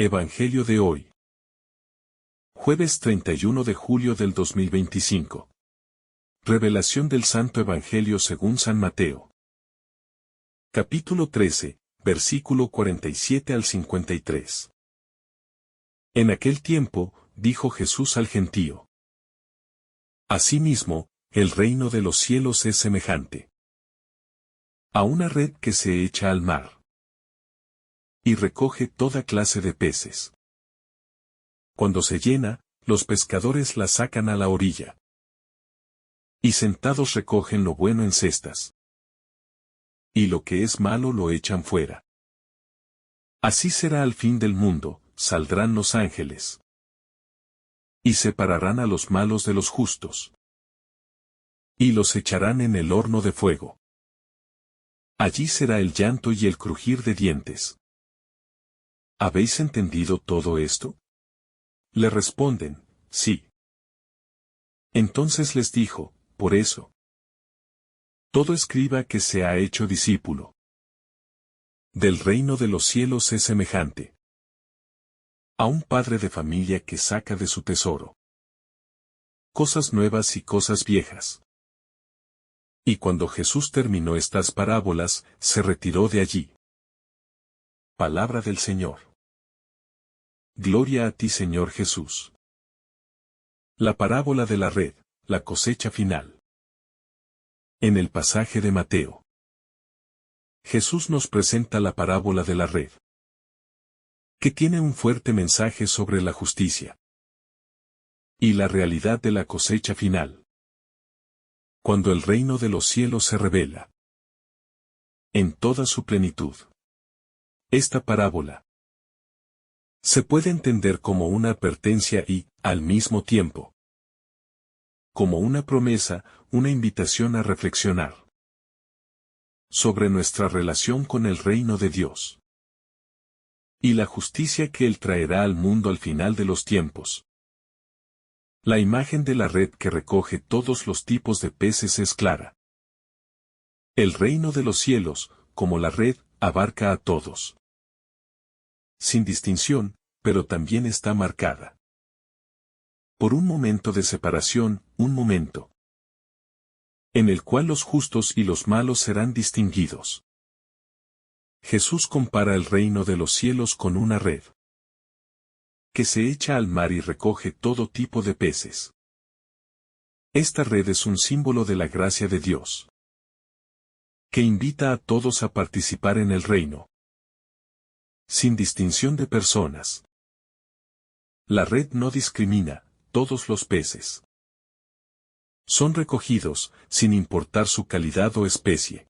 Evangelio de hoy. Jueves 31 de julio del 2025. Revelación del Santo Evangelio según San Mateo. Capítulo 13, versículo 47 al 53. En aquel tiempo, dijo Jesús al gentío: Asimismo, el reino de los cielos es semejante a una red que se echa al mar y recoge toda clase de peces. Cuando se llena, los pescadores la sacan a la orilla y sentados recogen lo bueno en cestas, y lo que es malo lo echan fuera. Así será al fin del mundo. Saldrán los ángeles y separarán a los malos de los justos, y los echarán en el horno de fuego. Allí será el llanto y el crujir de dientes. ¿Habéis entendido todo esto? Le responden: sí. Entonces les dijo: por eso, todo escriba que se ha hecho discípulo del reino de los cielos es semejante a un padre de familia que saca de su tesoro cosas nuevas y cosas viejas. Y cuando Jesús terminó estas parábolas, se retiró de allí. Palabra del Señor. Gloria a ti, Señor Jesús. La parábola de la red, la cosecha final. En el pasaje de Mateo, Jesús nos presenta la parábola de la red, que tiene un fuerte mensaje sobre la justicia y la realidad de la cosecha final. Cuando el reino de los cielos se revela en toda su plenitud. Esta parábola se puede entender como una advertencia y, al mismo tiempo, como una promesa, una invitación a reflexionar sobre nuestra relación con el reino de Dios y la justicia que Él traerá al mundo al final de los tiempos. La imagen de la red que recoge todos los tipos de peces es clara. El reino de los cielos, como la red, abarca a todos, sin distinción, pero también está marcada por un momento de separación, un momento en el cual los justos y los malos serán distinguidos. Jesús compara el reino de los cielos con una red que se echa al mar y recoge todo tipo de peces. Esta red es un símbolo de la gracia de Dios, que invita a todos a participar en el reino, sin distinción de personas. La red no discrimina, todos los peces son recogidos, sin importar su calidad o especie.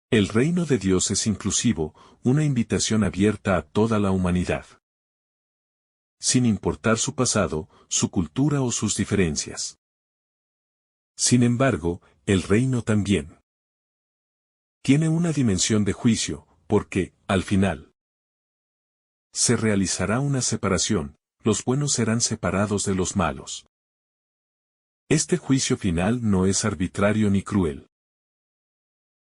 El reino de Dios es inclusivo, una invitación abierta a toda la humanidad, sin importar su pasado, su cultura o sus diferencias. Sin embargo, el reino también tiene una dimensión de juicio, porque, al final, se realizará una separación, los buenos serán separados de los malos. Este juicio final no es arbitrario ni cruel,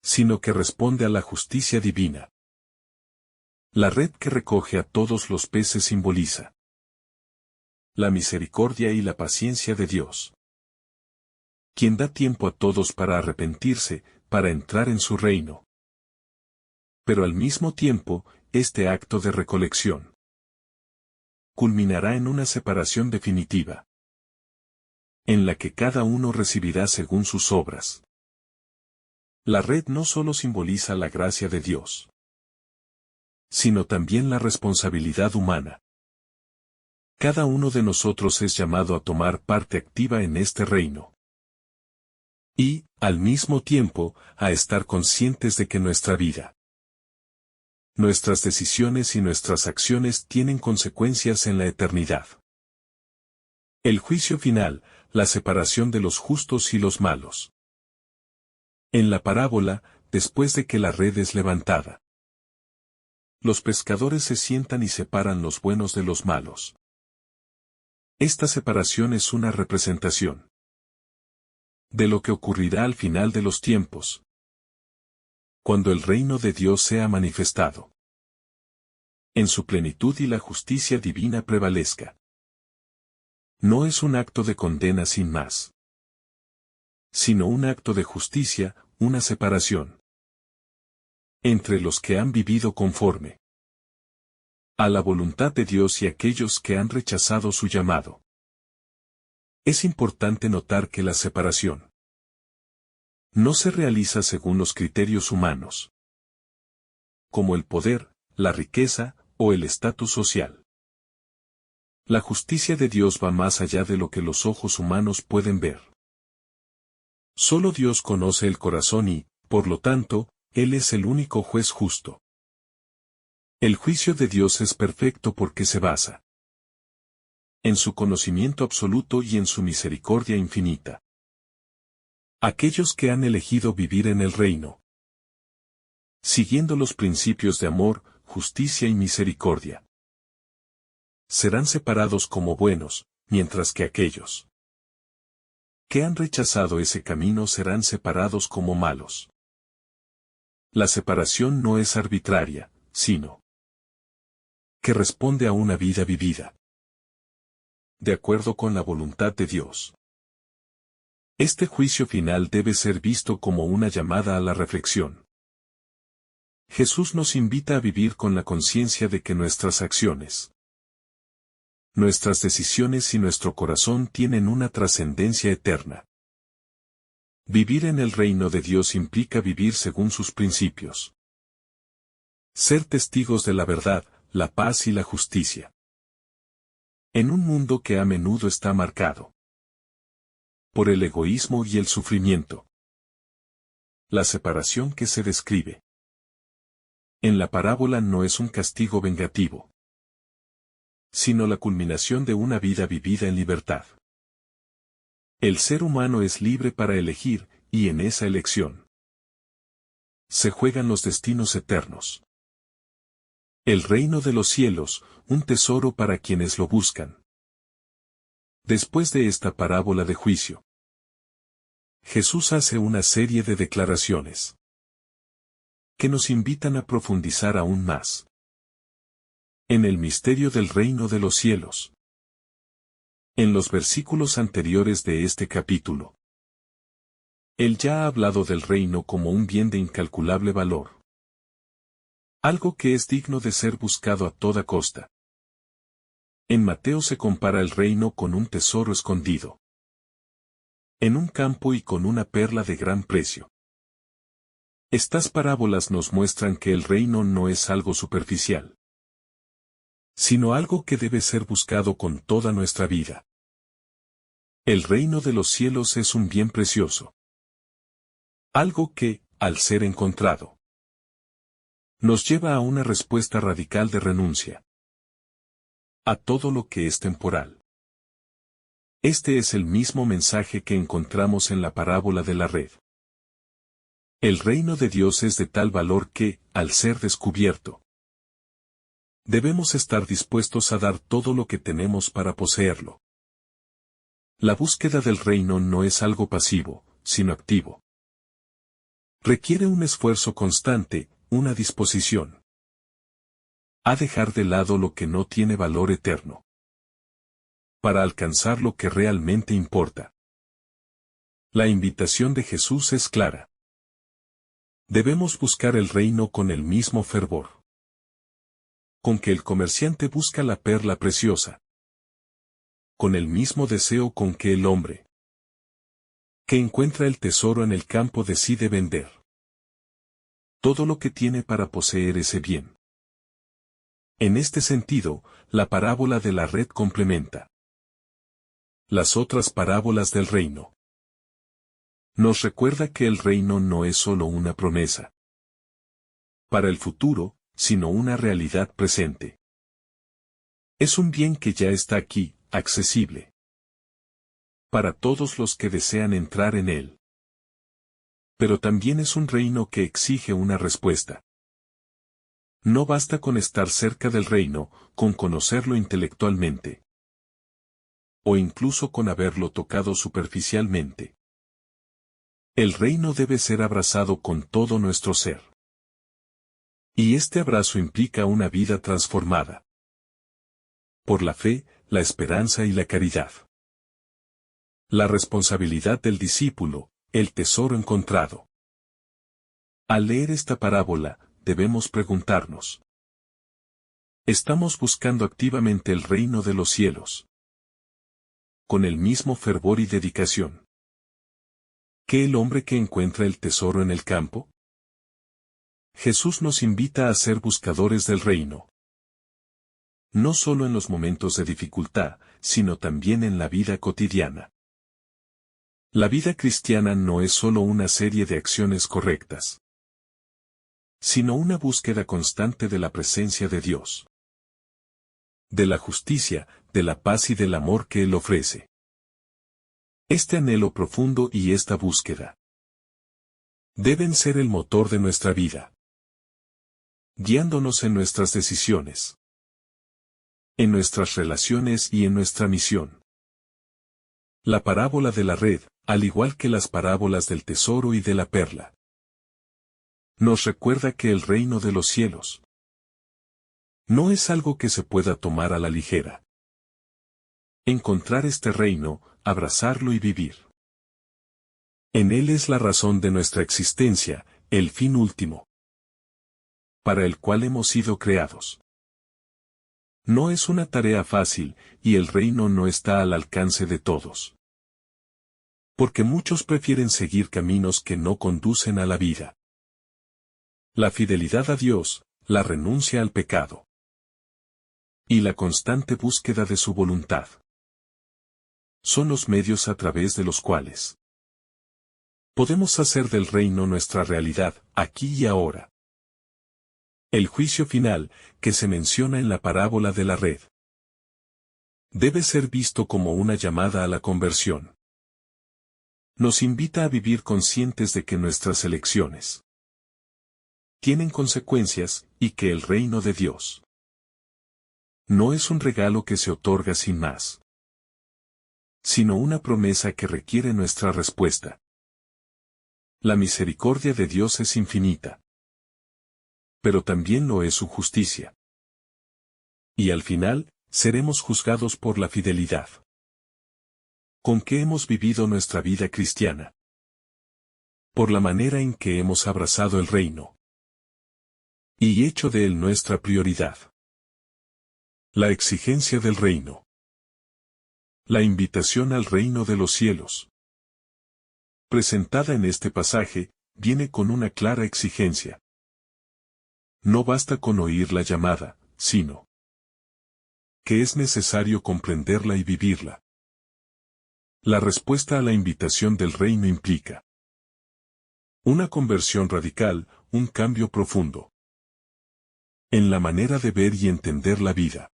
sino que responde a la justicia divina. La red que recoge a todos los peces simboliza la misericordia y la paciencia de Dios, quien da tiempo a todos para arrepentirse, para entrar en su reino. Pero al mismo tiempo, este acto de recolección culminará en una separación definitiva, en la que cada uno recibirá según sus obras. La red no solo simboliza la gracia de Dios, sino también la responsabilidad humana. Cada uno de nosotros es llamado a tomar parte activa en este reino. Y, al mismo tiempo, a estar conscientes de que nuestra vida, nuestras decisiones y nuestras acciones tienen consecuencias en la eternidad. El juicio final, la separación de los justos y los malos. En la parábola, después de que la red es levantada, los pescadores se sientan y separan los buenos de los malos. Esta separación es una representación de lo que ocurrirá al final de los tiempos, cuando el reino de Dios sea manifestado. en su plenitud y la justicia divina prevalezca. No es un acto de condena sin más, sino un acto de justicia, una separación entre los que han vivido conforme a la voluntad de Dios y aquellos que han rechazado su llamado. Es importante notar que la separación no se realiza según los criterios humanos, como el poder, la riqueza o el estatus social. La justicia de Dios va más allá de lo que los ojos humanos pueden ver. Solo Dios conoce el corazón y, por lo tanto, Él es el único juez justo. El juicio de Dios es perfecto porque se basa en su conocimiento absoluto y en su misericordia infinita. Aquellos que han elegido vivir en el reino, siguiendo los principios de amor, justicia y misericordia, serán separados como buenos, mientras que aquellos que han rechazado ese camino serán separados como malos. La separación no es arbitraria, sino que responde a una vida vivida de acuerdo con la voluntad de Dios. Este juicio final debe ser visto como una llamada a la reflexión. Jesús nos invita a vivir con la conciencia de que nuestras acciones, nuestras decisiones y nuestro corazón tienen una trascendencia eterna. Vivir en el reino de Dios implica vivir según sus principios. Ser testigos de la verdad, la paz y la justicia. En un mundo que a menudo está marcado por el egoísmo y el sufrimiento. La separación que se describe en la parábola no es un castigo vengativo, sino la culminación de una vida vivida en libertad. El ser humano es libre para elegir, y en esa elección se juegan los destinos eternos. El reino de los cielos, un tesoro para quienes lo buscan. Después de esta parábola de juicio, Jesús hace una serie de declaraciones que nos invitan a profundizar aún más en el misterio del reino de los cielos. En los versículos anteriores de este capítulo, Él ya ha hablado del reino como un bien de incalculable valor. Algo que es digno de ser buscado a toda costa. En Mateo se compara el reino con un tesoro escondido en un campo y con una perla de gran precio. Estas parábolas nos muestran que el reino no es algo superficial, sino algo que debe ser buscado con toda nuestra vida. El reino de los cielos es un bien precioso. Algo que, al ser encontrado, nos lleva a una respuesta radical de renuncia a todo lo que es temporal. Este es el mismo mensaje que encontramos en la parábola de la red. El reino de Dios es de tal valor que, al ser descubierto, debemos estar dispuestos a dar todo lo que tenemos para poseerlo. La búsqueda del reino no es algo pasivo, sino activo. Requiere un esfuerzo constante, una disposición a dejar de lado lo que no tiene valor eterno, para alcanzar lo que realmente importa. La invitación de Jesús es clara. Debemos buscar el reino con el mismo fervor con que el comerciante busca la perla preciosa, con el mismo deseo con que el hombre que encuentra el tesoro en el campo decide vender todo lo que tiene para poseer ese bien. En este sentido, la parábola de la red complementa las otras parábolas del reino. Nos recuerda que el reino no es solo una promesa para el futuro, sino una realidad presente. Es un bien que ya está aquí, accesible para todos los que desean entrar en él. Pero también es un reino que exige una respuesta. No basta con estar cerca del reino, con conocerlo intelectualmente, o incluso con haberlo tocado superficialmente. El reino debe ser abrazado con todo nuestro ser. Y este abrazo implica una vida transformada por la fe, la esperanza y la caridad. La responsabilidad del discípulo, el tesoro encontrado. Al leer esta parábola, debemos preguntarnos: ¿estamos buscando activamente el reino de los cielos con el mismo fervor y dedicación que el hombre que encuentra el tesoro en el campo? Jesús nos invita a ser buscadores del reino, no solo en los momentos de dificultad, sino también en la vida cotidiana. La vida cristiana no es solo una serie de acciones correctas, sino una búsqueda constante de la presencia de Dios, de la justicia, de la paz y del amor que Él ofrece. Este anhelo profundo y esta búsqueda deben ser el motor de nuestra vida, guiándonos en nuestras decisiones, en nuestras relaciones y en nuestra misión. La parábola de la red, al igual que las parábolas del tesoro y de la perla, nos recuerda que el reino de los cielos no es algo que se pueda tomar a la ligera. Encontrar este reino, abrazarlo y vivir en él es la razón de nuestra existencia, el fin último para el cual hemos sido creados. No es una tarea fácil, y el reino no está al alcance de todos, porque muchos prefieren seguir caminos que no conducen a la vida. La fidelidad a Dios, la renuncia al pecado y la constante búsqueda de su voluntad son los medios a través de los cuales podemos hacer del reino nuestra realidad, aquí y ahora. El juicio final, que se menciona en la parábola de la red, debe ser visto como una llamada a la conversión. Nos invita a vivir conscientes de que nuestras elecciones tienen consecuencias, y que el reino de Dios no es un regalo que se otorga sin más, sino una promesa que requiere nuestra respuesta. La misericordia de Dios es infinita, pero también lo es su justicia. Y al final, seremos juzgados por la fidelidad con que hemos vivido nuestra vida cristiana, por la manera en que hemos abrazado el reino y hecho de él nuestra prioridad. La exigencia del reino. La invitación al reino de los cielos, presentada en este pasaje, viene con una clara exigencia. No basta con oír la llamada, sino que es necesario comprenderla y vivirla. La respuesta a la invitación del reino implica una conversión radical, un cambio profundo en la manera de ver y entender la vida.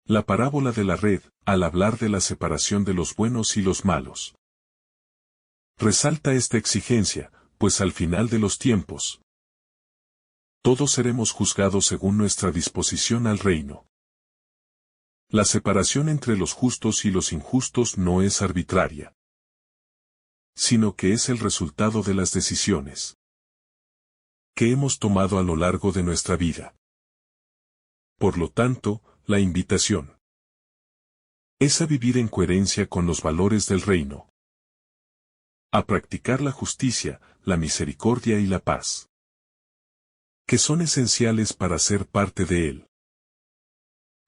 La parábola de la red, al hablar de la separación de los buenos y los malos, resalta esta exigencia, pues al final de los tiempos, todos seremos juzgados según nuestra disposición al reino. La separación entre los justos y los injustos no es arbitraria, sino que es el resultado de las decisiones que hemos tomado a lo largo de nuestra vida. Por lo tanto, la invitación es a vivir en coherencia con los valores del reino, a practicar la justicia, la misericordia y la paz, que son esenciales para ser parte de él.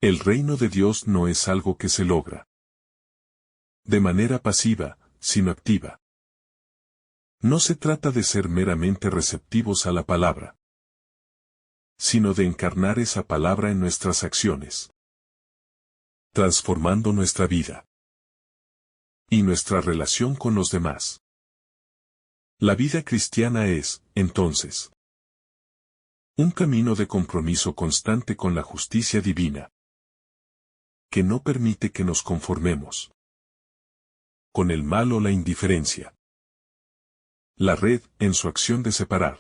El reino de Dios no es algo que se logra de manera pasiva, sino activa. No se trata de ser meramente receptivos a la palabra, sino de encarnar esa palabra en nuestras acciones, transformando nuestra vida y nuestra relación con los demás. La vida cristiana es, entonces, un camino de compromiso constante con la justicia divina, que no permite que nos conformemos con el mal o la indiferencia. La red, en su acción de separar,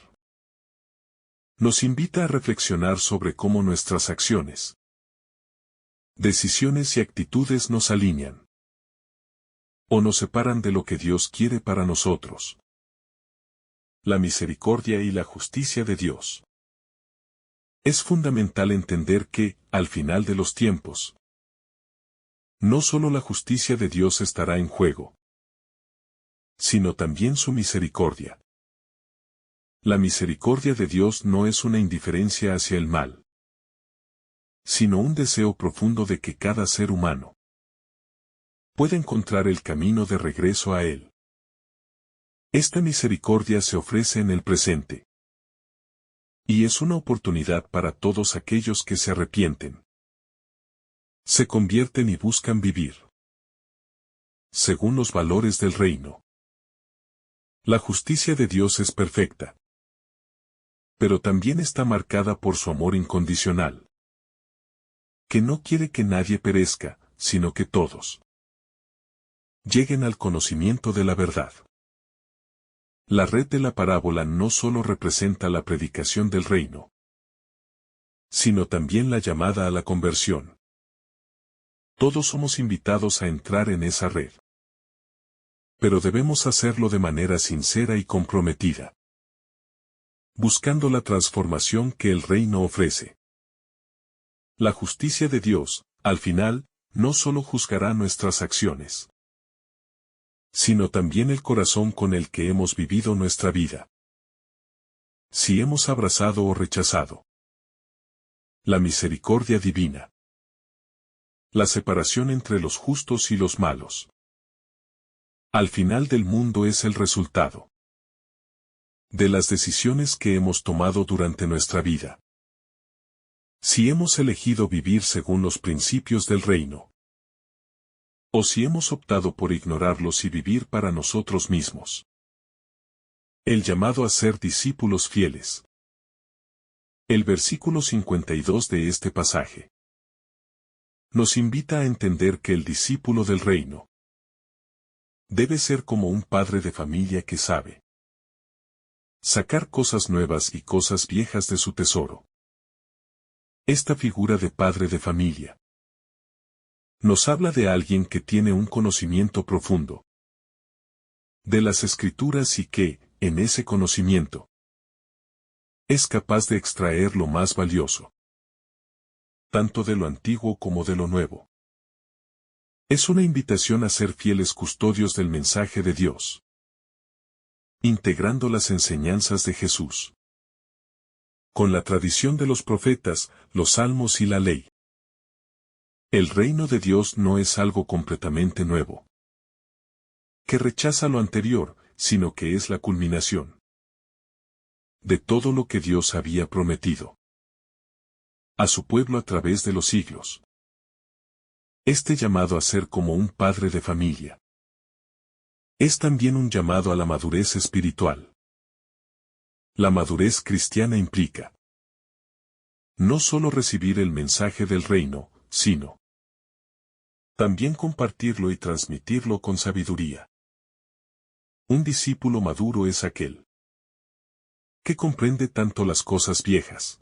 nos invita a reflexionar sobre cómo nuestras acciones, decisiones y actitudes nos alinean o nos separan de lo que Dios quiere para nosotros. La misericordia y la justicia de Dios Es fundamental entender que, al final de los tiempos, no solo la justicia de Dios estará en juego, sino también su misericordia. La misericordia de Dios no es una indiferencia hacia el mal, sino un deseo profundo de que cada ser humano pueda encontrar el camino de regreso a Él. Esta misericordia se ofrece en el presente, y es una oportunidad para todos aquellos que se arrepienten, se convierten y buscan vivir según los valores del reino. La justicia de Dios es perfecta, pero también está marcada por su amor incondicional, que no quiere que nadie perezca, sino que todos lleguen al conocimiento de la verdad. La red de la parábola no solo representa la predicación del reino, sino también la llamada a la conversión. Todos somos invitados a entrar en esa red, pero debemos hacerlo de manera sincera y comprometida, buscando la transformación que el reino ofrece. La justicia de Dios, al final, no solo juzgará nuestras acciones, sino también el corazón con el que hemos vivido nuestra vida. Si hemos abrazado o rechazado la misericordia divina, la separación entre los justos y los malos, al final del mundo es el resultado de las decisiones que hemos tomado durante nuestra vida. Si hemos elegido vivir según los principios del reino, o si hemos optado por ignorarlos y vivir para nosotros mismos. El llamado a ser discípulos fieles. El versículo 52 de este pasaje nos invita a entender que el discípulo del reino debe ser como un padre de familia que sabe sacar cosas nuevas y cosas viejas de su tesoro. Esta figura de padre de familia nos habla de alguien que tiene un conocimiento profundo de las Escrituras y que, en ese conocimiento, es capaz de extraer lo más valioso, tanto de lo antiguo como de lo nuevo. Es una invitación a ser fieles custodios del mensaje de Dios, integrando las enseñanzas de Jesús con la tradición de los profetas, los salmos y la ley. El reino de Dios no es algo completamente nuevo, que rechaza lo anterior, sino que es la culminación de todo lo que Dios había prometido a su pueblo a través de los siglos. Este llamado a ser como un padre de familia es también un llamado a la madurez espiritual. La madurez cristiana implica no solo recibir el mensaje del reino, sino también compartirlo y transmitirlo con sabiduría. Un discípulo maduro es aquel que comprende tanto las cosas viejas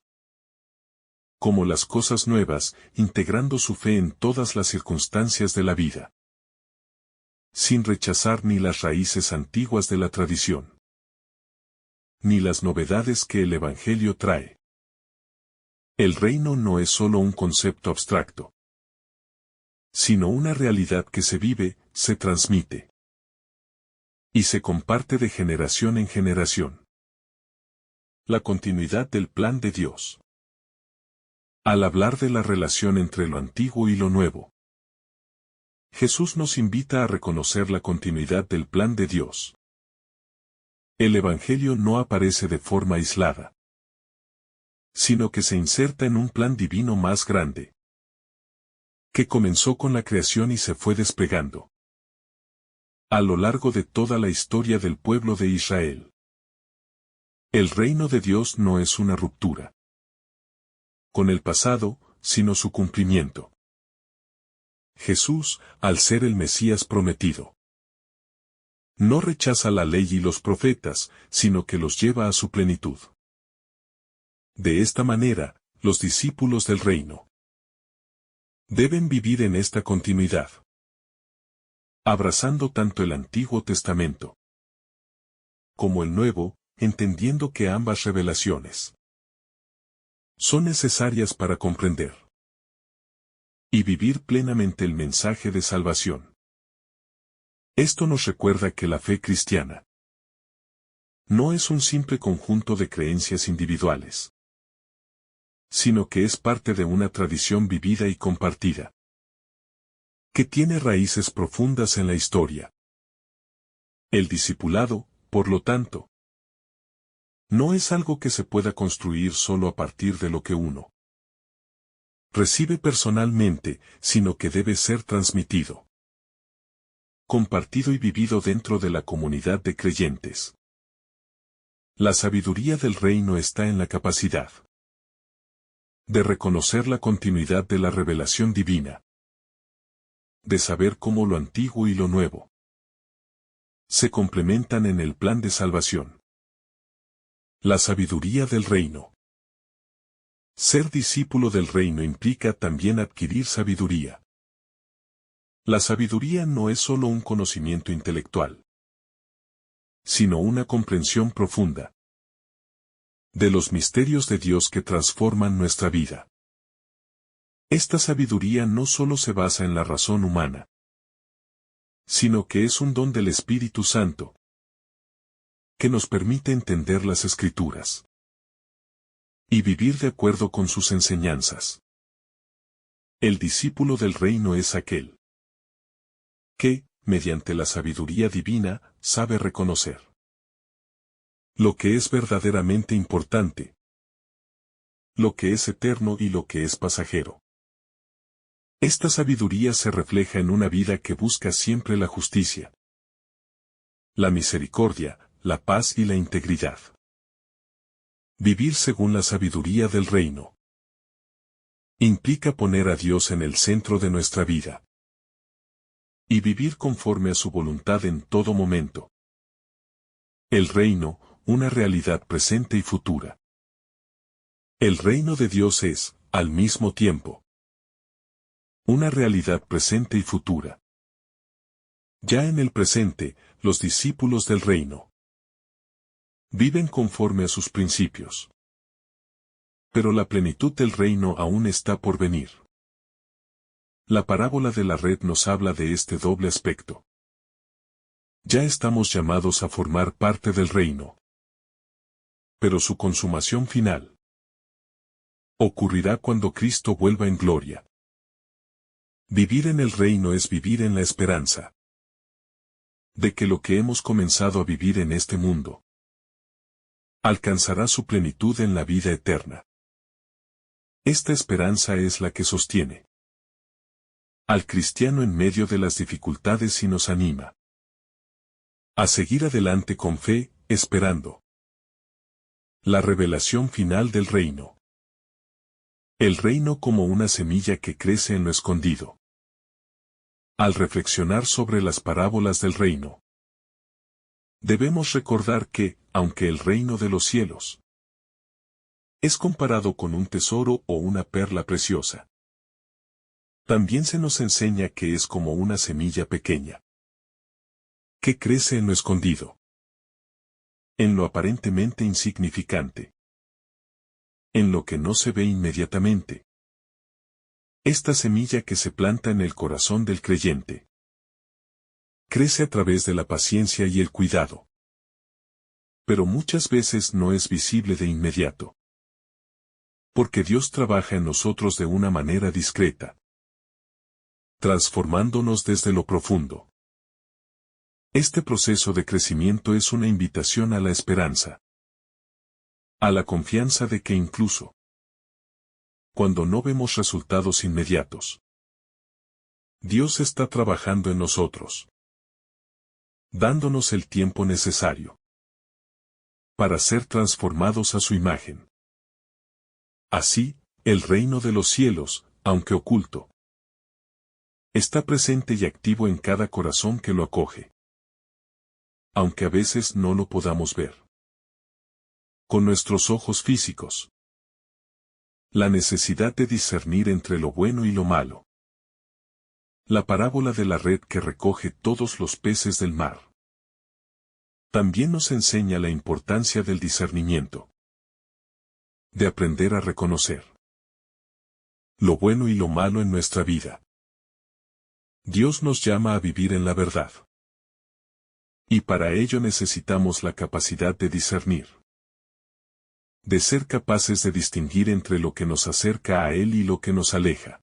como las cosas nuevas, integrando su fe en todas las circunstancias de la vida, sin rechazar ni las raíces antiguas de la tradición, ni las novedades que el Evangelio trae. El reino no es solo un concepto abstracto, sino una realidad que se vive, se transmite y se comparte de generación en generación. La continuidad del plan de Dios. Al hablar de la relación entre lo antiguo y lo nuevo, Jesús nos invita a reconocer la continuidad del plan de Dios. El Evangelio no aparece de forma aislada, sino que se inserta en un plan divino más grande, que comenzó con la creación y se fue desplegando a lo largo de toda la historia del pueblo de Israel. El reino de Dios no es una ruptura con el pasado, sino su cumplimiento. Jesús, al ser el Mesías prometido, no rechaza la ley y los profetas, sino que los lleva a su plenitud. De esta manera, los discípulos del reino deben vivir en esta continuidad, abrazando tanto el Antiguo Testamento como el Nuevo, entendiendo que ambas revelaciones son necesarias para comprender y vivir plenamente el mensaje de salvación. Esto nos recuerda que la fe cristiana no es un simple conjunto de creencias individuales, sino que es parte de una tradición vivida y compartida, que tiene raíces profundas en la historia. El discipulado, por lo tanto, no es algo que se pueda construir solo a partir de lo que uno recibe personalmente, sino que debe ser transmitido, compartido y vivido dentro de la comunidad de creyentes. La sabiduría del reino está en la capacidad de reconocer la continuidad de la revelación divina, de saber cómo lo antiguo y lo nuevo se complementan en el plan de salvación. La sabiduría del reino. Ser discípulo del reino implica también adquirir sabiduría. La sabiduría no es solo un conocimiento intelectual, sino una comprensión profunda de los misterios de Dios que transforman nuestra vida. Esta sabiduría no solo se basa en la razón humana, sino que es un don del Espíritu Santo, que nos permite entender las Escrituras y vivir de acuerdo con sus enseñanzas. El discípulo del reino es aquel que, mediante la sabiduría divina, sabe reconocer lo que es verdaderamente importante, lo que es eterno y lo que es pasajero. Esta sabiduría se refleja en una vida que busca siempre la justicia, la misericordia, la paz y la integridad. Vivir según la sabiduría del reino implica poner a Dios en el centro de nuestra vida y vivir conforme a su voluntad en todo momento. El reino, una realidad presente y futura. El reino de Dios es, al mismo tiempo, una realidad presente y futura. Ya en el presente, los discípulos del reino viven conforme a sus principios. Pero la plenitud del reino aún está por venir. La parábola de la red nos habla de este doble aspecto. Ya estamos llamados a formar parte del reino. Pero su consumación final ocurrirá cuando Cristo vuelva en gloria. Vivir en el reino es vivir en la esperanza de que lo que hemos comenzado a vivir en este mundo alcanzará su plenitud en la vida eterna. Esta esperanza es la que sostiene al cristiano en medio de las dificultades y nos anima a seguir adelante con fe, esperando la revelación final del reino. El reino como una semilla que crece en lo escondido. Al reflexionar sobre las parábolas del reino, debemos recordar que, aunque el reino de los cielos es comparado con un tesoro o una perla preciosa, también se nos enseña que es como una semilla pequeña, que crece en lo escondido, en lo aparentemente insignificante, en lo que no se ve inmediatamente. Esta semilla que se planta en el corazón del creyente crece a través de la paciencia y el cuidado, pero muchas veces no es visible de inmediato, porque Dios trabaja en nosotros de una manera discreta, transformándonos desde lo profundo. Este proceso de crecimiento es una invitación a la esperanza, a la confianza de que incluso cuando no vemos resultados inmediatos, Dios está trabajando en nosotros, dándonos el tiempo necesario para ser transformados a su imagen. Así, el reino de los cielos, aunque oculto, está presente y activo en cada corazón que lo acoge, aunque a veces no lo podamos ver con nuestros ojos físicos. La necesidad de discernir entre lo bueno y lo malo. La parábola de la red que recoge todos los peces del mar también nos enseña la importancia del discernimiento. de aprender a reconocer lo bueno y lo malo en nuestra vida. Dios nos llama a vivir en la verdad. Y para ello necesitamos la capacidad de discernir. De ser capaces de distinguir entre lo que nos acerca a Él y lo que nos aleja.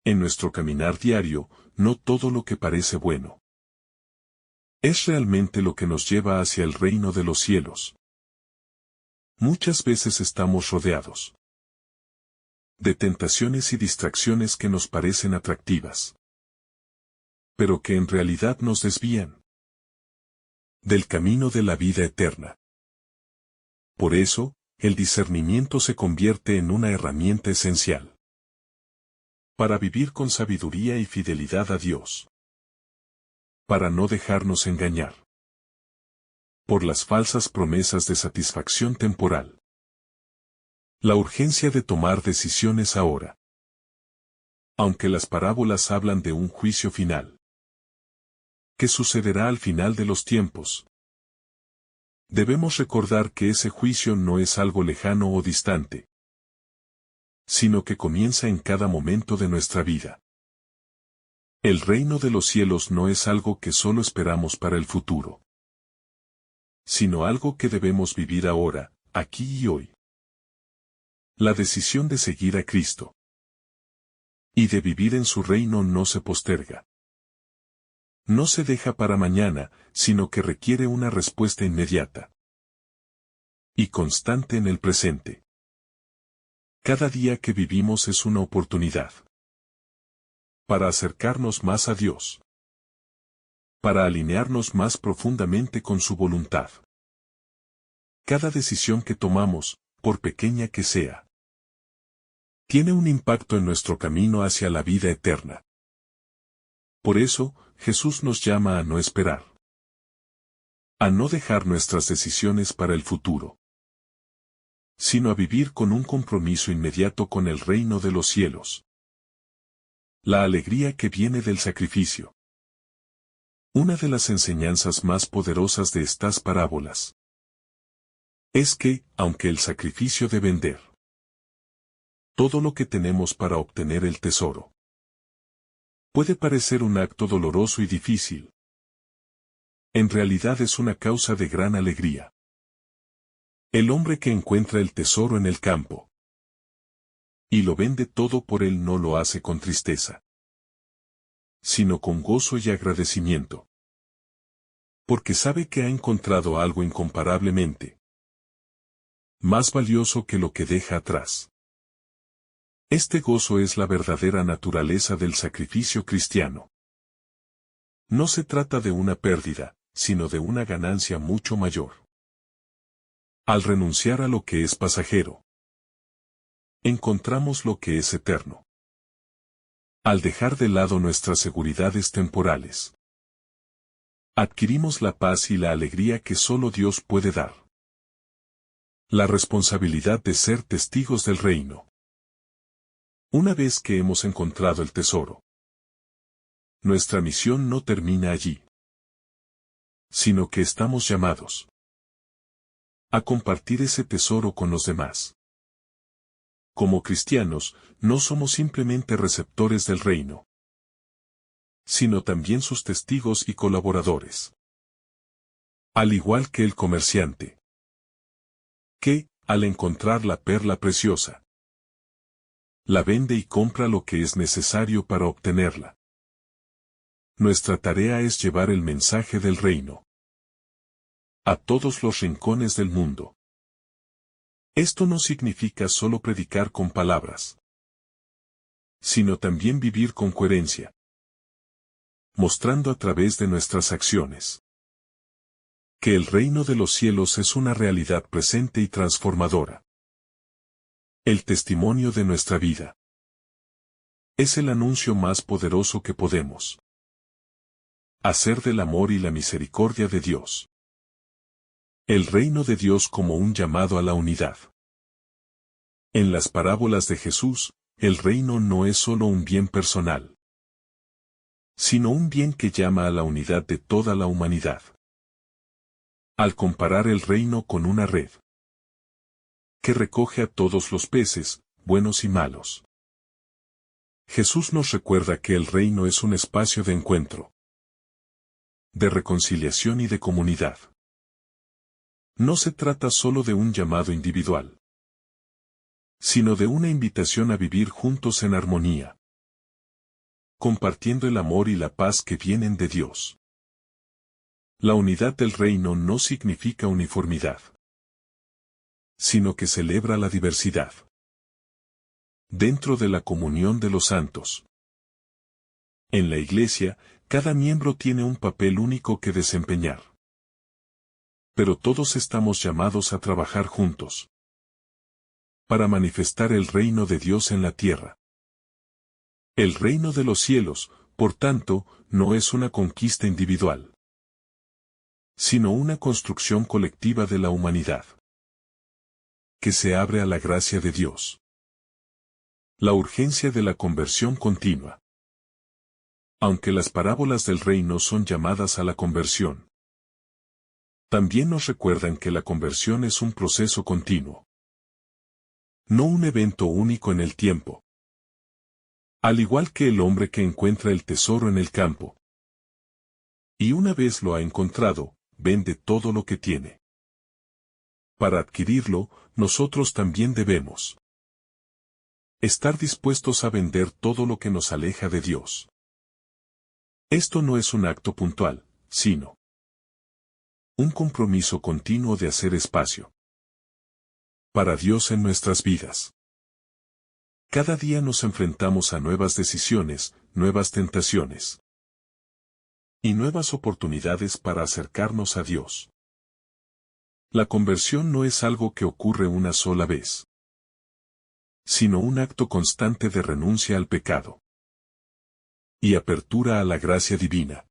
En nuestro caminar diario, no todo lo que parece bueno es realmente lo que nos lleva hacia el reino de los cielos. Muchas veces estamos rodeados de tentaciones y distracciones que nos parecen atractivas, pero que en realidad nos desvían del camino de la vida eterna. Por eso, el discernimiento se convierte en una herramienta esencial para vivir con sabiduría y fidelidad a Dios. Para no dejarnos engañar por las falsas promesas de satisfacción temporal. La urgencia de tomar decisiones ahora. Aunque las parábolas hablan de un juicio final, que sucederá al final de los tiempos, debemos recordar que ese juicio no es algo lejano o distante, sino que comienza en cada momento de nuestra vida. El reino de los cielos no es algo que solo esperamos para el futuro, sino algo que debemos vivir ahora, aquí y hoy. La decisión de seguir a Cristo y de vivir en su reino no se posterga. No se deja para mañana, sino que requiere una respuesta inmediata y constante en el presente. Cada día que vivimos es una oportunidad para acercarnos más a Dios, para alinearnos más profundamente con su voluntad. Cada decisión que tomamos, por pequeña que sea, tiene un impacto en nuestro camino hacia la vida eterna. Por eso, Jesús nos llama a no esperar, a no dejar nuestras decisiones para el futuro, sino a vivir con un compromiso inmediato con el reino de los cielos. La alegría que viene del sacrificio. Una de las enseñanzas más poderosas de estas parábolas es que, aunque el sacrificio de vender todo lo que tenemos para obtener el tesoro puede parecer un acto doloroso y difícil, en realidad es una causa de gran alegría. El hombre que encuentra el tesoro en el campo y lo vende todo por él no lo hace con tristeza, sino con gozo y agradecimiento. Porque sabe que ha encontrado algo incomparablemente más valioso que lo que deja atrás. Este gozo es la verdadera naturaleza del sacrificio cristiano. No se trata de una pérdida, sino de una ganancia mucho mayor. Al renunciar a lo que es pasajero, encontramos lo que es eterno. Al dejar de lado nuestras seguridades temporales, adquirimos la paz y la alegría que solo Dios puede dar. La responsabilidad de ser testigos del reino. Una vez que hemos encontrado el tesoro, nuestra misión no termina allí, sino que estamos llamados a compartir ese tesoro con los demás. Como cristianos, no somos simplemente receptores del reino, sino también sus testigos y colaboradores. Al igual que el comerciante, que, al encontrar la perla preciosa, la vende y compra lo que es necesario para obtenerla. Nuestra tarea es llevar el mensaje del reino a todos los rincones del mundo. Esto no significa solo predicar con palabras, sino también vivir con coherencia, mostrando a través de nuestras acciones que el reino de los cielos es una realidad presente y transformadora. El testimonio de nuestra vida es el anuncio más poderoso que podemos hacer del amor y la misericordia de Dios. El reino de Dios como un llamado a la unidad. En las parábolas de Jesús, el reino no es solo un bien personal, sino un bien que llama a la unidad de toda la humanidad. Al comparar el reino con una red que recoge a todos los peces, buenos y malos. Jesús nos recuerda que el reino es un espacio de encuentro, de reconciliación y de comunidad. No se trata solo de un llamado individual, sino de una invitación a vivir juntos en armonía, compartiendo el amor y la paz que vienen de Dios. La unidad del reino no significa uniformidad, sino que celebra la diversidad. Dentro de la comunión de los santos. En la Iglesia, cada miembro tiene un papel único que desempeñar. Pero todos estamos llamados a trabajar juntos para manifestar el reino de Dios en la tierra. El reino de los cielos, por tanto, no es una conquista individual, sino una construcción colectiva de la humanidad, que se abre a la gracia de Dios. La urgencia de la conversión continua. Aunque las parábolas del reino son llamadas a la conversión, también nos recuerdan que la conversión es un proceso continuo, no un evento único en el tiempo. Al igual que el hombre que encuentra el tesoro en el campo, y una vez lo ha encontrado, vende todo lo que tiene. Para adquirirlo, nosotros también debemos estar dispuestos a vender todo lo que nos aleja de Dios. Esto no es un acto puntual, sino un compromiso continuo de hacer espacio para Dios en nuestras vidas. Cada día nos enfrentamos a nuevas decisiones, nuevas tentaciones y nuevas oportunidades para acercarnos a Dios. La conversión no es algo que ocurre una sola vez, sino un acto constante de renuncia al pecado y apertura a la gracia divina.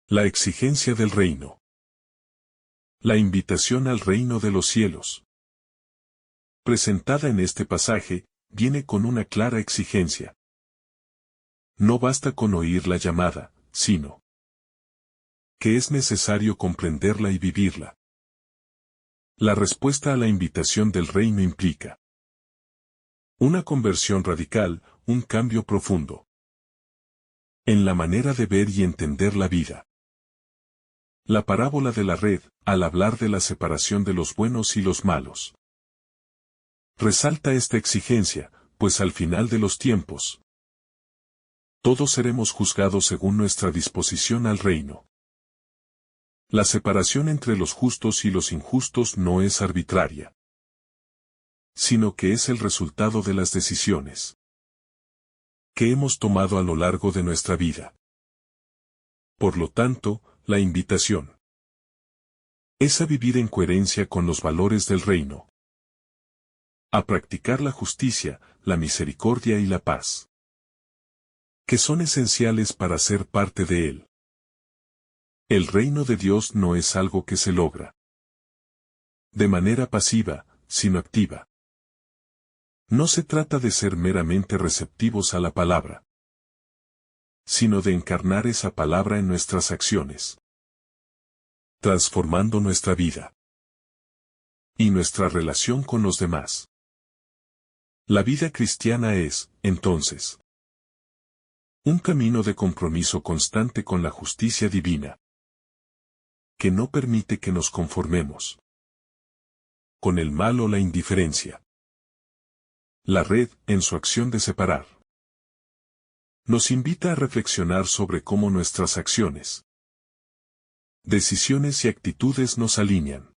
La exigencia del reino. La invitación al reino de los cielos, presentada en este pasaje, viene con una clara exigencia. No basta con oír la llamada, sino que es necesario comprenderla y vivirla. La respuesta a la invitación del reino implica una conversión radical, un cambio profundo en la manera de ver y entender la vida. La parábola de la red, al hablar de la separación de los buenos y los malos, resalta esta exigencia, pues al final de los tiempos, todos seremos juzgados según nuestra disposición al reino. La separación entre los justos y los injustos no es arbitraria, sino que es el resultado de las decisiones que hemos tomado a lo largo de nuestra vida. Por lo tanto, la invitación es a vivir en coherencia con los valores del reino, a practicar la justicia, la misericordia y la paz, que son esenciales para ser parte de él. El reino de Dios no es algo que se logra de manera pasiva, sino activa. No se trata de ser meramente receptivos a la palabra, sino de encarnar esa palabra en nuestras acciones, transformando nuestra vida y nuestra relación con los demás. La vida cristiana es, entonces, un camino de compromiso constante con la justicia divina, que no permite que nos conformemos con el mal o la indiferencia. La red, en su acción de separar, nos invita a reflexionar sobre cómo nuestras acciones, decisiones y actitudes nos alinean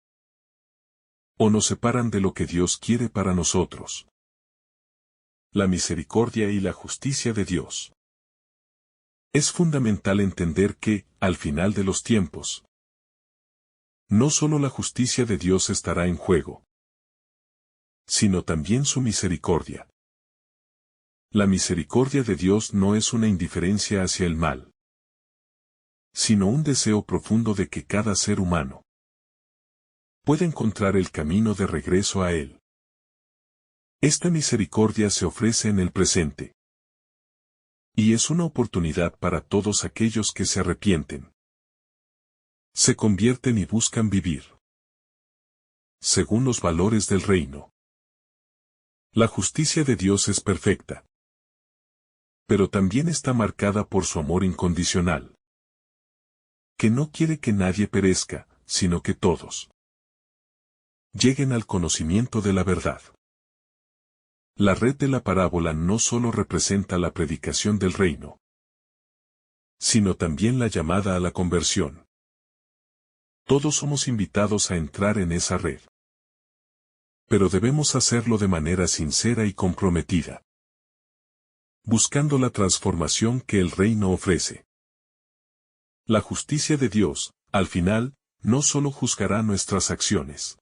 o nos separan de lo que Dios quiere para nosotros. La misericordia y la justicia de Dios. Es fundamental entender que, al final de los tiempos, no solo la justicia de Dios estará en juego, sino también su misericordia. La misericordia de Dios no es una indiferencia hacia el mal, sino un deseo profundo de que cada ser humano pueda encontrar el camino de regreso a Él. Esta misericordia se ofrece en el presente, y es una oportunidad para todos aquellos que se arrepienten, se convierten y buscan vivir según los valores del reino. La justicia de Dios es perfecta, pero también está marcada por su amor incondicional, que no quiere que nadie perezca, sino que todos lleguen al conocimiento de la verdad. La red de la parábola no solo representa la predicación del reino, sino también la llamada a la conversión. Todos somos invitados a entrar en esa red, pero debemos hacerlo de manera sincera y comprometida, buscando la transformación que el reino ofrece. La justicia de Dios, al final, no solo juzgará nuestras acciones,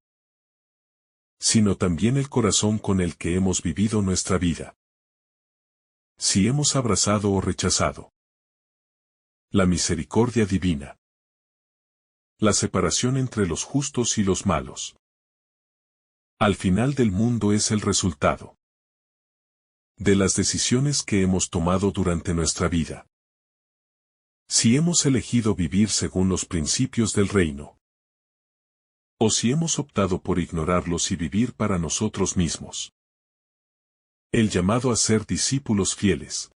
sino también el corazón con el que hemos vivido nuestra vida. Si hemos abrazado o rechazado la misericordia divina, la separación entre los justos y los malos, al final del mundo es el resultado de las decisiones que hemos tomado durante nuestra vida. Si hemos elegido vivir según los principios del reino, o si hemos optado por ignorarlos y vivir para nosotros mismos. El llamado a ser discípulos fieles.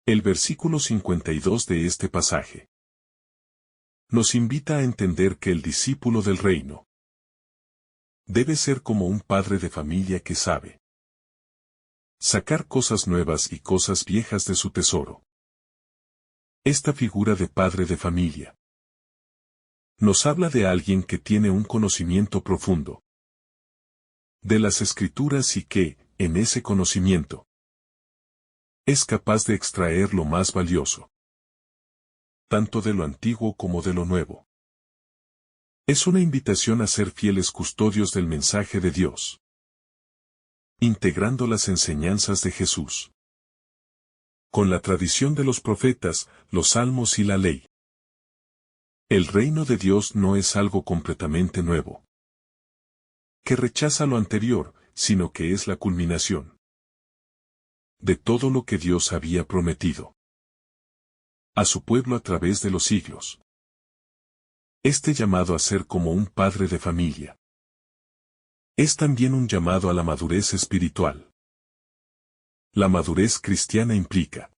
El versículo 52 de este pasaje nos invita a entender que el discípulo del reino debe ser como un padre de familia que sabe sacar cosas nuevas y cosas viejas de su tesoro. Esta figura de padre de familia nos habla de alguien que tiene un conocimiento profundo de las Escrituras y que, en ese conocimiento, es capaz de extraer lo más valioso, tanto de lo antiguo como de lo nuevo. Es una invitación a ser fieles custodios del mensaje de Dios, integrando las enseñanzas de Jesús con la tradición de los profetas, los salmos y la ley. El reino de Dios no es algo completamente nuevo, que rechaza lo anterior, sino que es la culminación de todo lo que Dios había prometido a su pueblo a través de los siglos. Este llamado a ser como un padre de familia es también un llamado a la madurez espiritual. La madurez cristiana implica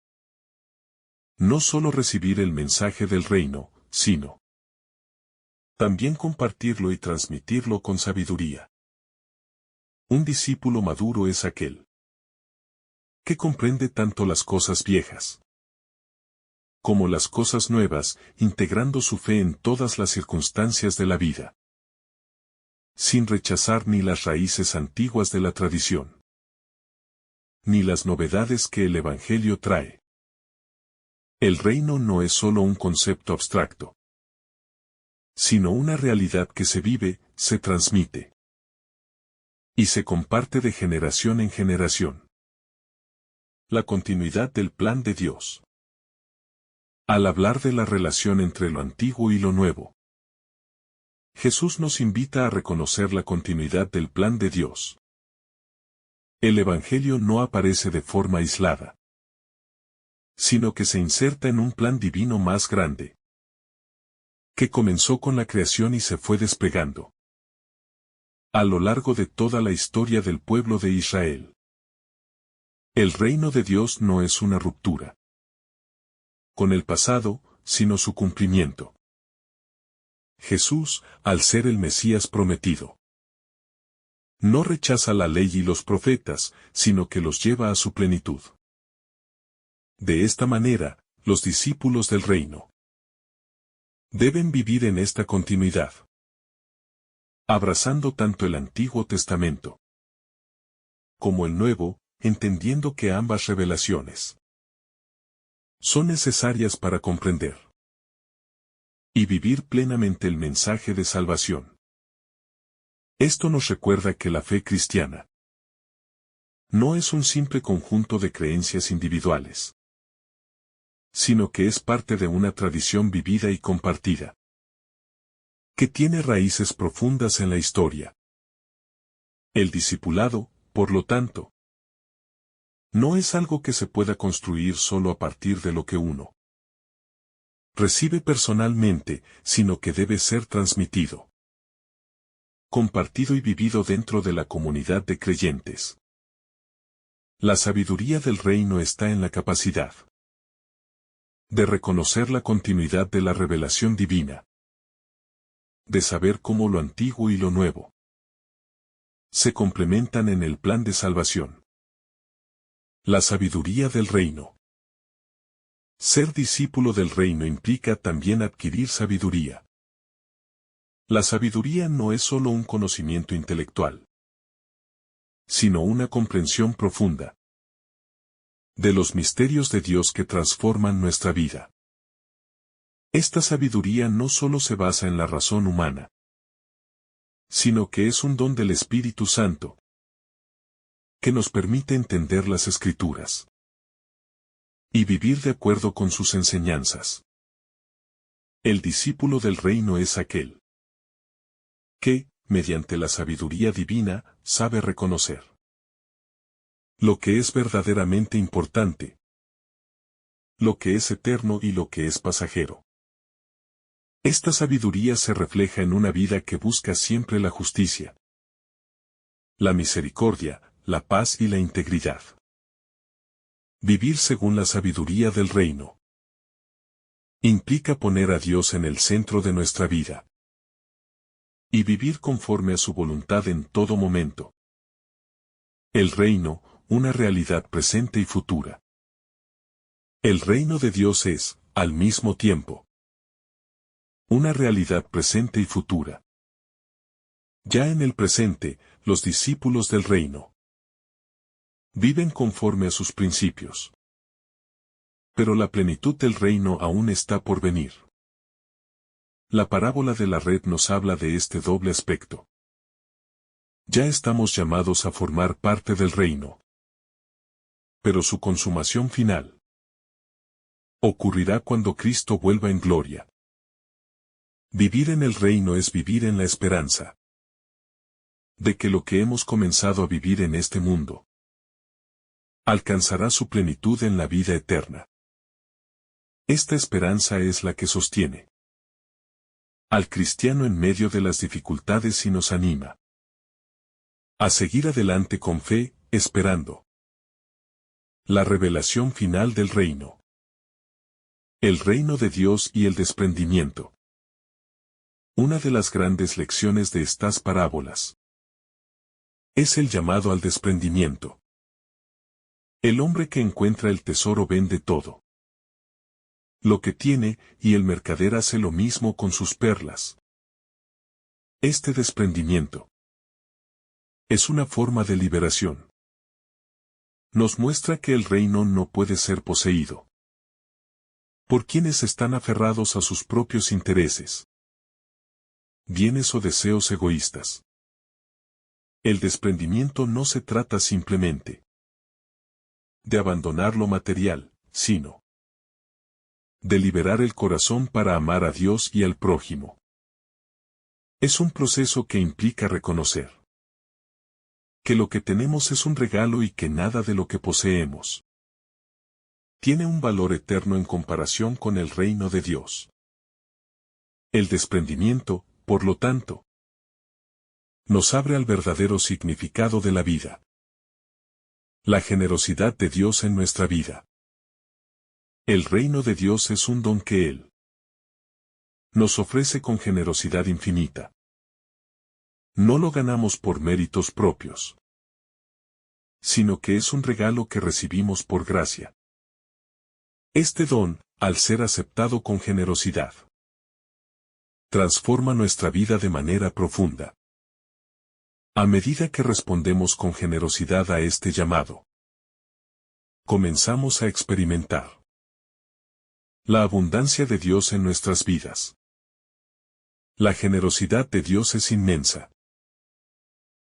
no solo recibir el mensaje del reino, sino también compartirlo y transmitirlo con sabiduría. Un discípulo maduro es aquel que comprende tanto las cosas viejas como las cosas nuevas, integrando su fe en todas las circunstancias de la vida, sin rechazar ni las raíces antiguas de la tradición, ni las novedades que el Evangelio trae. El reino no es solo un concepto abstracto, sino una realidad que se vive, se transmite y se comparte de generación en generación. La continuidad del plan de Dios. Al hablar de la relación entre lo antiguo y lo nuevo, Jesús nos invita a reconocer la continuidad del plan de Dios. El Evangelio no aparece de forma aislada, sino que se inserta en un plan divino más grande, que comenzó con la creación y se fue desplegando a lo largo de toda la historia del pueblo de Israel. El reino de Dios no es una ruptura con el pasado, sino su cumplimiento. Jesús, al ser el Mesías prometido, no rechaza la ley y los profetas, sino que los lleva a su plenitud. De esta manera, los discípulos del reino deben vivir en esta continuidad, abrazando tanto el Antiguo Testamento como el Nuevo, entendiendo que ambas revelaciones son necesarias para comprender y vivir plenamente el mensaje de salvación. Esto nos recuerda que la fe cristiana no es un simple conjunto de creencias individuales, sino que es parte de una tradición vivida y compartida, que tiene raíces profundas en la historia. El discipulado, por lo tanto, no es algo que se pueda construir solo a partir de lo que uno recibe personalmente, sino que debe ser transmitido compartido y vivido dentro de la comunidad de creyentes. La sabiduría del reino está en la capacidad de reconocer la continuidad de la revelación divina, de saber cómo lo antiguo y lo nuevo se complementan en el plan de salvación. La sabiduría del reino. Ser discípulo del reino implica también adquirir sabiduría. La sabiduría no es solo un conocimiento intelectual, sino una comprensión profunda de los misterios de Dios que transforman nuestra vida. Esta sabiduría no solo se basa en la razón humana, sino que es un don del Espíritu Santo, que nos permite entender las Escrituras y vivir de acuerdo con sus enseñanzas. El discípulo del reino es aquel que, mediante la sabiduría divina, sabe reconocer lo que es verdaderamente importante, lo que es eterno y lo que es pasajero. Esta sabiduría se refleja en una vida que busca siempre la justicia, la misericordia, la paz y la integridad. Vivir según la sabiduría del reino implica poner a Dios en el centro de nuestra vida y vivir conforme a su voluntad en todo momento. El reino, una realidad presente y futura. El reino de Dios es, al mismo tiempo, una realidad presente y futura. Ya en el presente, los discípulos del reino viven conforme a sus principios. Pero la plenitud del reino aún está por venir. La parábola de la red nos habla de este doble aspecto. Ya estamos llamados a formar parte del reino. Pero su consumación final ocurrirá cuando Cristo vuelva en gloria. Vivir en el reino es vivir en la esperanza de que lo que hemos comenzado a vivir en este mundo alcanzará su plenitud en la vida eterna. Esta esperanza es la que sostiene al cristiano en medio de las dificultades y nos anima a seguir adelante con fe, esperando la revelación final del reino. El reino de Dios y el desprendimiento. Una de las grandes lecciones de estas parábolas es el llamado al desprendimiento. El hombre que encuentra el tesoro vende todo lo que tiene, y el mercader hace lo mismo con sus perlas. Este desprendimiento es una forma de liberación. Nos muestra que el reino no puede ser poseído por quienes están aferrados a sus propios intereses, bienes o deseos egoístas. El desprendimiento no se trata simplemente de abandonar lo material, sino de liberar el corazón para amar a Dios y al prójimo. Es un proceso que implica reconocer que lo que tenemos es un regalo y que nada de lo que poseemos tiene un valor eterno en comparación con el reino de Dios. El desprendimiento, por lo tanto, nos abre al verdadero significado de la vida. La generosidad de Dios en nuestra vida. El reino de Dios es un don que Él nos ofrece con generosidad infinita. No lo ganamos por méritos propios, sino que es un regalo que recibimos por gracia. Este don, al ser aceptado con generosidad, transforma nuestra vida de manera profunda. A medida que respondemos con generosidad a este llamado, comenzamos a experimentar la abundancia de Dios en nuestras vidas. La generosidad de Dios es inmensa,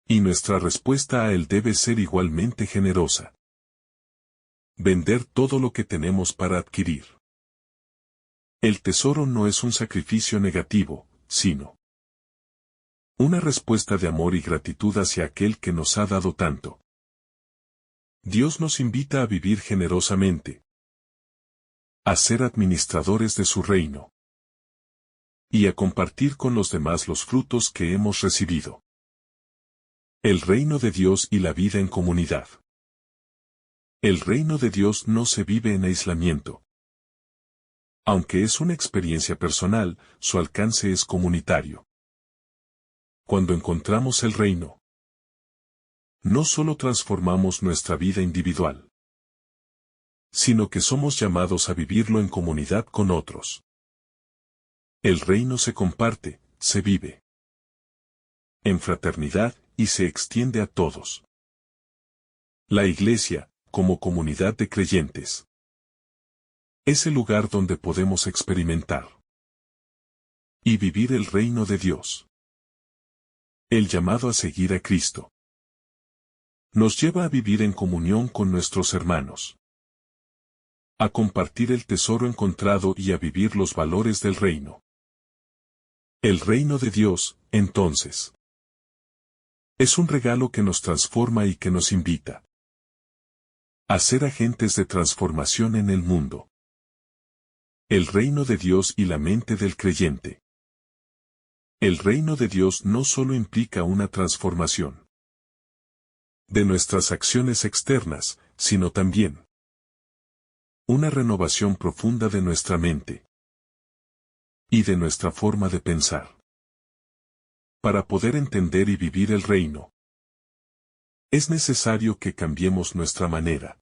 y nuestra respuesta a Él debe ser igualmente generosa. Vender todo lo que tenemos para adquirir. El tesoro no es un sacrificio negativo, sino una respuesta de amor y gratitud hacia aquel que nos ha dado tanto. Dios nos invita a vivir generosamente, a ser administradores de su reino y a compartir con los demás los frutos que hemos recibido. El reino de Dios y la vida en comunidad. El reino de Dios no se vive en aislamiento. Aunque es una experiencia personal, su alcance es comunitario. Cuando encontramos el reino, no solo transformamos nuestra vida individual, sino que somos llamados a vivirlo en comunidad con otros. El reino se comparte, se vive en fraternidad y se extiende a todos. La Iglesia, como comunidad de creyentes, es el lugar donde podemos experimentar y vivir el reino de Dios. El llamado a seguir a Cristo nos lleva a vivir en comunión con nuestros hermanos, a compartir el tesoro encontrado y a vivir los valores del reino. El reino de Dios, entonces, es un regalo que nos transforma y que nos invita a ser agentes de transformación en el mundo. El reino de Dios y la mente del creyente. El reino de Dios no solo implica una transformación de nuestras acciones externas, sino también una renovación profunda de nuestra mente y de nuestra forma de pensar. Para poder entender y vivir el reino, es necesario que cambiemos nuestra manera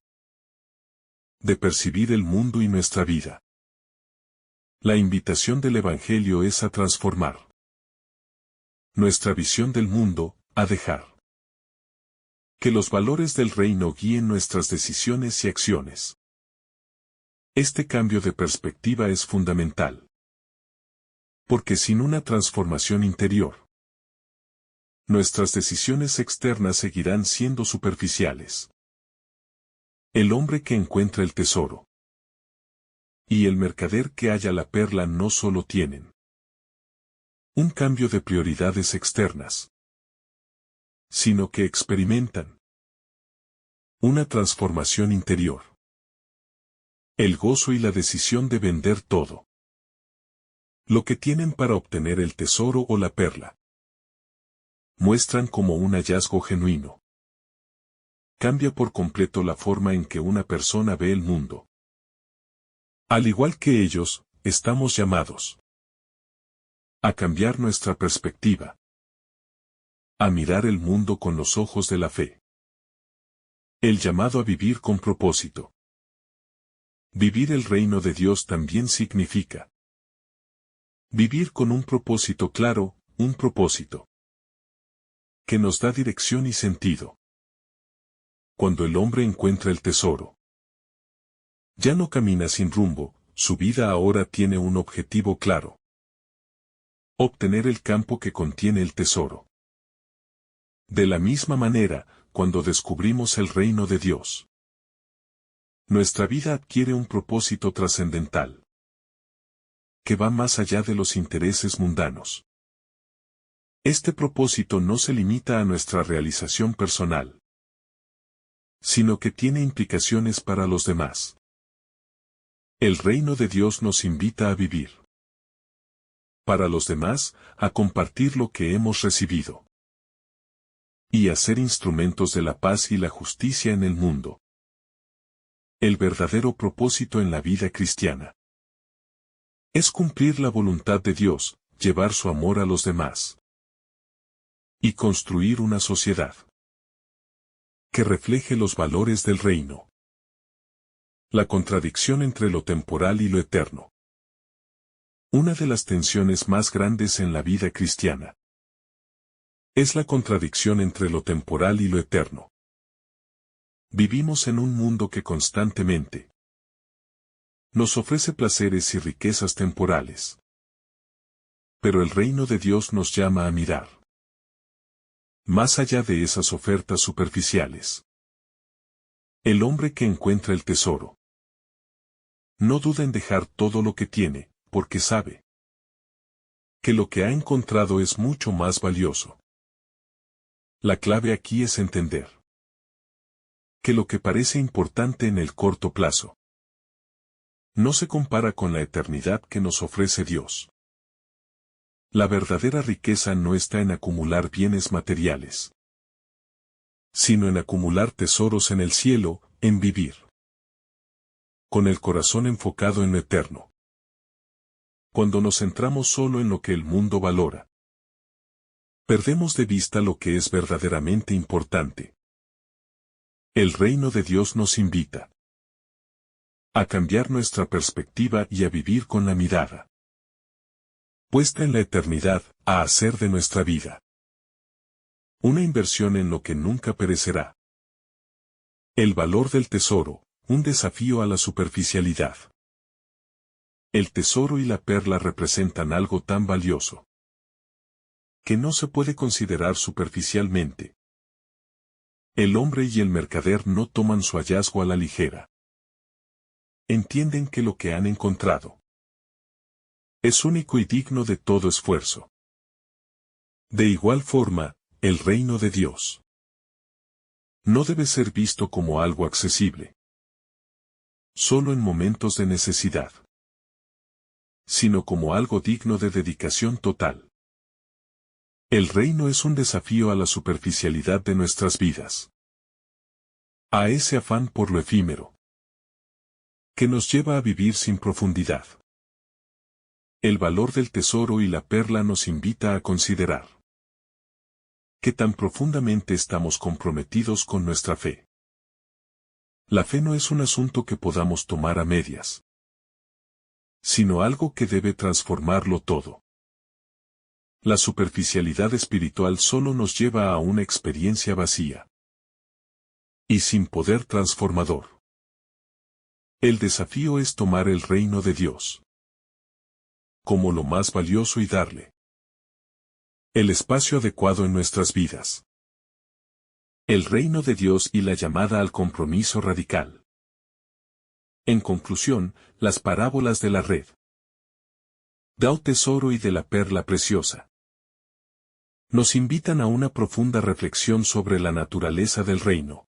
de percibir el mundo y nuestra vida. La invitación del Evangelio es a transformar nuestra visión del mundo, a dejar que los valores del reino guíen nuestras decisiones y acciones. Este cambio de perspectiva es fundamental, porque sin una transformación interior, nuestras decisiones externas seguirán siendo superficiales. El hombre que encuentra el tesoro y el mercader que halla la perla no solo tienen un cambio de prioridades externas, sino que experimentan una transformación interior. El gozo y la decisión de vender todo lo que tienen para obtener el tesoro o la perla muestran como un hallazgo genuino. Cambia por completo la forma en que una persona ve el mundo. Al igual que ellos, estamos llamados a cambiar nuestra perspectiva, a mirar el mundo con los ojos de la fe. El llamado a vivir con propósito. Vivir el reino de Dios también significa vivir con un propósito claro, un propósito que nos da dirección y sentido. Cuando el hombre encuentra el tesoro, ya no camina sin rumbo, su vida ahora tiene un objetivo claro: obtener el campo que contiene el tesoro. De la misma manera, cuando descubrimos el reino de Dios, nuestra vida adquiere un propósito trascendental que va más allá de los intereses mundanos. Este propósito no se limita a nuestra realización personal, sino que tiene implicaciones para los demás. El reino de Dios nos invita a vivir para los demás, a compartir lo que hemos recibido y a ser instrumentos de la paz y la justicia en el mundo. El verdadero propósito en la vida cristiana es cumplir la voluntad de Dios, llevar su amor a los demás y construir una sociedad que refleje los valores del reino. La contradicción entre lo temporal y lo eterno. Una de las tensiones más grandes en la vida cristiana es la contradicción entre lo temporal y lo eterno. Vivimos en un mundo que constantemente nos ofrece placeres y riquezas temporales. Pero el reino de Dios nos llama a mirar más allá de esas ofertas superficiales. El hombre que encuentra el tesoro no duda en dejar todo lo que tiene, porque sabe que lo que ha encontrado es mucho más valioso. La clave aquí es entender que lo que parece importante en el corto plazo no se compara con la eternidad que nos ofrece Dios. La verdadera riqueza no está en acumular bienes materiales, sino en acumular tesoros en el cielo, en vivir con el corazón enfocado en lo eterno. Cuando nos centramos solo en lo que el mundo valora, perdemos de vista lo que es verdaderamente importante. El reino de Dios nos invita a cambiar nuestra perspectiva y a vivir con la mirada puesta en la eternidad, a hacer de nuestra vida una inversión en lo que nunca perecerá. El valor del tesoro, un desafío a la superficialidad. El tesoro y la perla representan algo tan valioso que no se puede considerar superficialmente. El hombre y el mercader no toman su hallazgo a la ligera. Entienden que lo que han encontrado es único y digno de todo esfuerzo. De igual forma, el reino de Dios no debe ser visto como algo accesible solo en momentos de necesidad, sino como algo digno de dedicación total. El reino es un desafío a la superficialidad de nuestras vidas, a ese afán por lo efímero, que nos lleva a vivir sin profundidad. El valor del tesoro y la perla nos invita a considerar qué tan profundamente estamos comprometidos con nuestra fe. La fe no es un asunto que podamos tomar a medias, sino algo que debe transformarlo todo. La superficialidad espiritual solo nos lleva a una experiencia vacía y sin poder transformador. El desafío es tomar el reino de Dios como lo más valioso y darle el espacio adecuado en nuestras vidas. El reino de Dios y la llamada al compromiso radical. En conclusión, las parábolas de la red, del tesoro y de la perla preciosa nos invitan a una profunda reflexión sobre la naturaleza del reino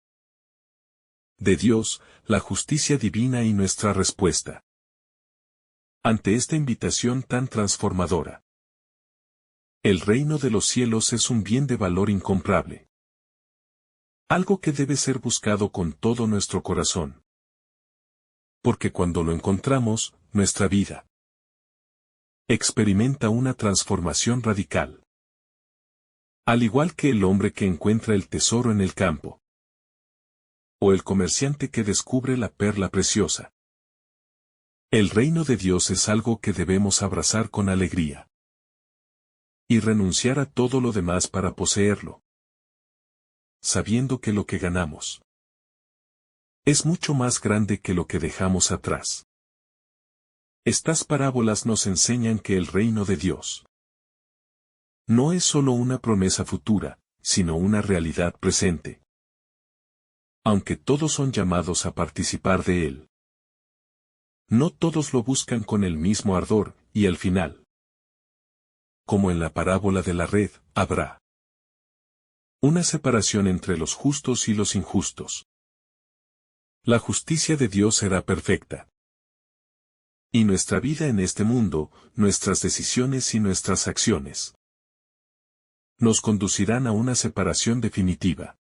de Dios, la justicia divina y nuestra respuesta ante esta invitación tan transformadora. El reino de los cielos es un bien de valor incomparable, algo que debe ser buscado con todo nuestro corazón, porque cuando lo encontramos, nuestra vida experimenta una transformación radical. Al igual que el hombre que encuentra el tesoro en el campo, o el comerciante que descubre la perla preciosa. El reino de Dios es algo que debemos abrazar con alegría y renunciar a todo lo demás para poseerlo, sabiendo que lo que ganamos es mucho más grande que lo que dejamos atrás. Estas parábolas nos enseñan que el reino de Dios no es solo una promesa futura, sino una realidad presente. Aunque todos son llamados a participar de él, no todos lo buscan con el mismo ardor, y al final, como en la parábola de la red, habrá una separación entre los justos y los injustos. La justicia de Dios será perfecta. Y nuestra vida en este mundo, nuestras decisiones y nuestras acciones, nos conducirán a una separación definitiva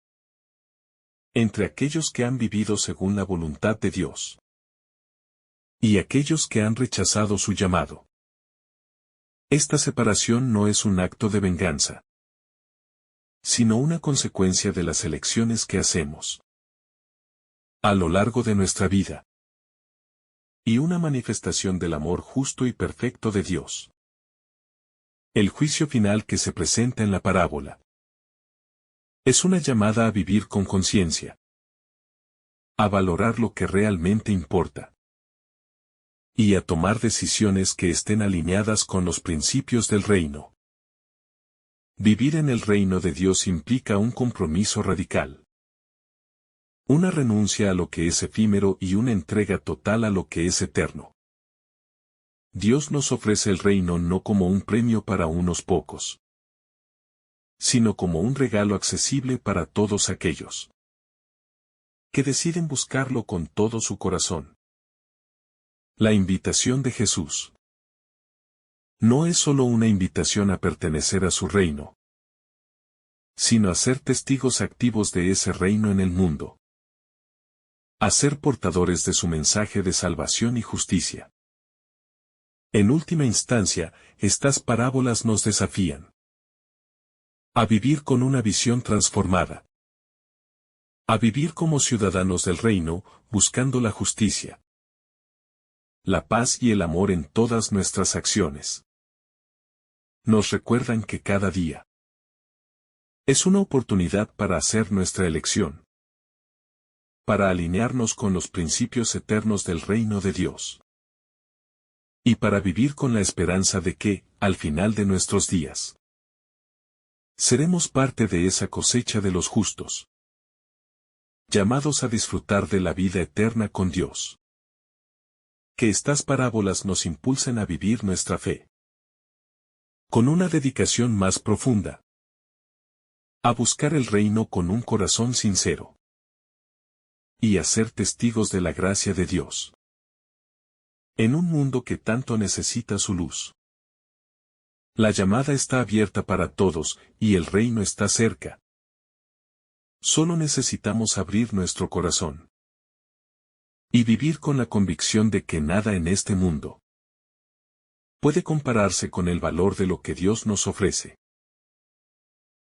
entre aquellos que han vivido según la voluntad de Dios y aquellos que han rechazado su llamado. Esta separación no es un acto de venganza, sino una consecuencia de las elecciones que hacemos a lo largo de nuestra vida, y una manifestación del amor justo y perfecto de Dios. El juicio final que se presenta en la parábola es una llamada a vivir con conciencia, a valorar lo que realmente importa, y a tomar decisiones que estén alineadas con los principios del reino. Vivir en el reino de Dios implica un compromiso radical, una renuncia a lo que es efímero y una entrega total a lo que es eterno. Dios nos ofrece el reino no como un premio para unos pocos, sino como un regalo accesible para todos aquellos que deciden buscarlo con todo su corazón. La invitación de Jesús no es solo una invitación a pertenecer a su reino, sino a ser testigos activos de ese reino en el mundo. A ser portadores de su mensaje de salvación y justicia. En última instancia, estas parábolas nos desafían a vivir con una visión transformada. A vivir como ciudadanos del reino, buscando la justicia, la paz y el amor en todas nuestras acciones. Nos recuerdan que cada día es una oportunidad para hacer nuestra elección, para alinearnos con los principios eternos del reino de Dios, y para vivir con la esperanza de que, al final de nuestros días, seremos parte de esa cosecha de los justos, llamados a disfrutar de la vida eterna con Dios. Que estas parábolas nos impulsen a vivir nuestra fe con una dedicación más profunda, a buscar el reino con un corazón sincero y a ser testigos de la gracia de Dios en un mundo que tanto necesita su luz. La llamada está abierta para todos y el reino está cerca. Solo necesitamos abrir nuestro corazón y vivir con la convicción de que nada en este mundo puede compararse con el valor de lo que Dios nos ofrece.